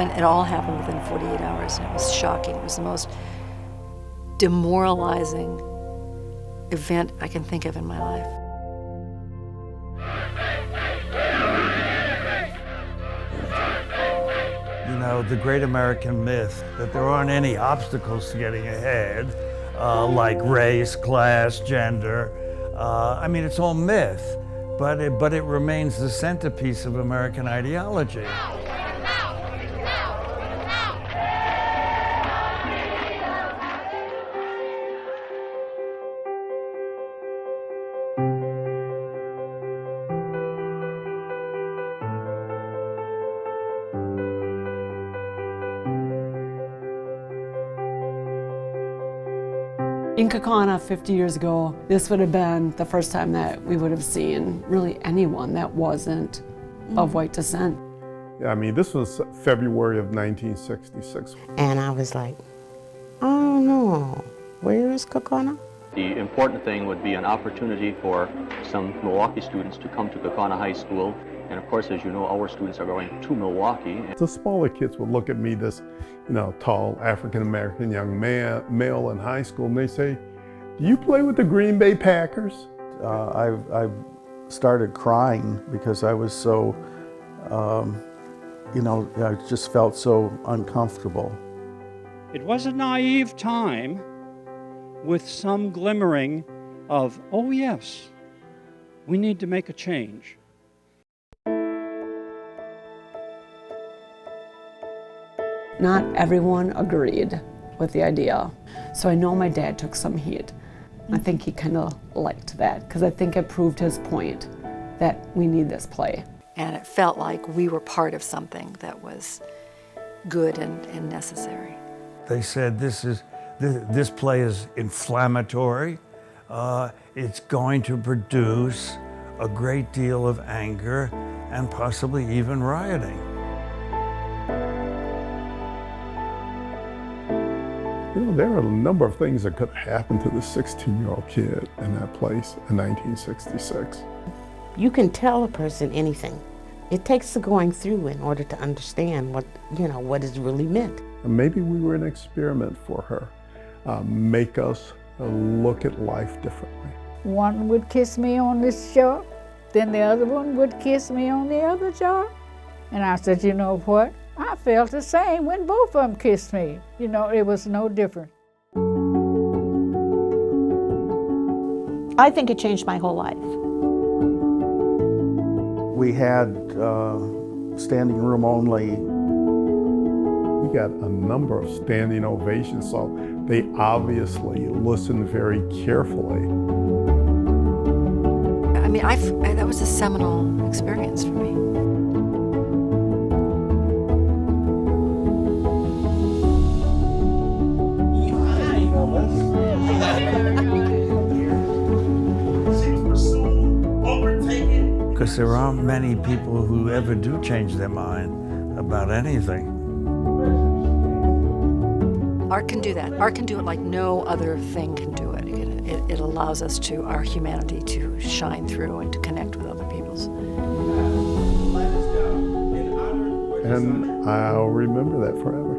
And it all happened within 48 hours, and it was shocking. It was the most demoralizing event I can think of in my life. You know, the great American myth that there aren't any obstacles to getting ahead, like race, class, gender. I mean, it's all myth, but it remains the centerpiece of American ideology. In Kaukauna 50 years ago, this would have been the first time that we would have seen really anyone that wasn't of white descent. Yeah, I mean, this was February of 1966. And I was like, I don't know, where is Kaukauna? The important thing would be an opportunity for some Milwaukee students to come to Kaukauna High School. And of course, as you know, our students are going to Milwaukee. The smaller kids would look at me, this, tall African-American young male in high school, and they say, "Do you play with the Green Bay Packers?" I started crying because I was so, I just felt so uncomfortable. It was a naive time with some glimmering of, oh yes, we need to make a change. Not everyone agreed with the idea. So I know my dad took some heat. I think he kind of liked that because I think it proved his point that we need this play. And it felt like we were part of something that was good and necessary. They said this play is inflammatory. It's going to produce a great deal of anger and possibly even rioting. There are a number of things that could have happened to the 16-year-old kid in that place in 1966. You can tell a person anything. It takes the going through in order to understand what is really meant. And maybe we were an experiment for her, make us look at life differently. One would kiss me on this jaw, then the other one would kiss me on the other jaw. And I said, you know what? I felt the same when both of them kissed me. It was no different. I think it changed my whole life. We had standing room only. We got a number of standing ovations, so they obviously listened very carefully. I mean, that was a seminal experience for me. Because there aren't many people who ever do change their mind about anything. Art can do that. Art can do it like no other thing can do it. It allows us our humanity to shine through and to connect with other peoples. And I'll remember that forever.